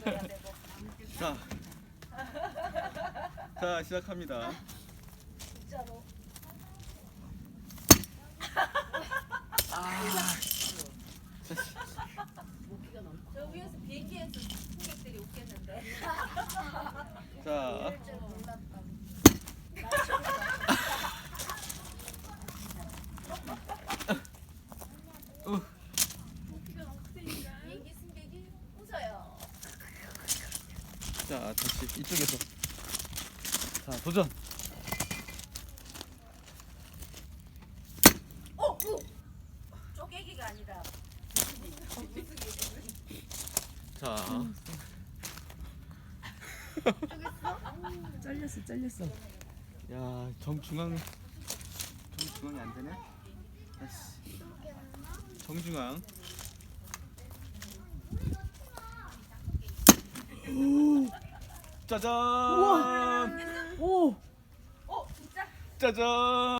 자, 자 시작합니다. 진짜로. 저 위에서 비행기에서 승객들이 웃겠는데. 자, 비행기 승객이 웃어요. 자 다시 이쪽에서. 자 도전. 오! 쪼개기가 아니라. 자, 잘렸어. 야 정중앙이 안 되네. 다시. 정중앙. 짜잔. 오. 진짜? 짜잔.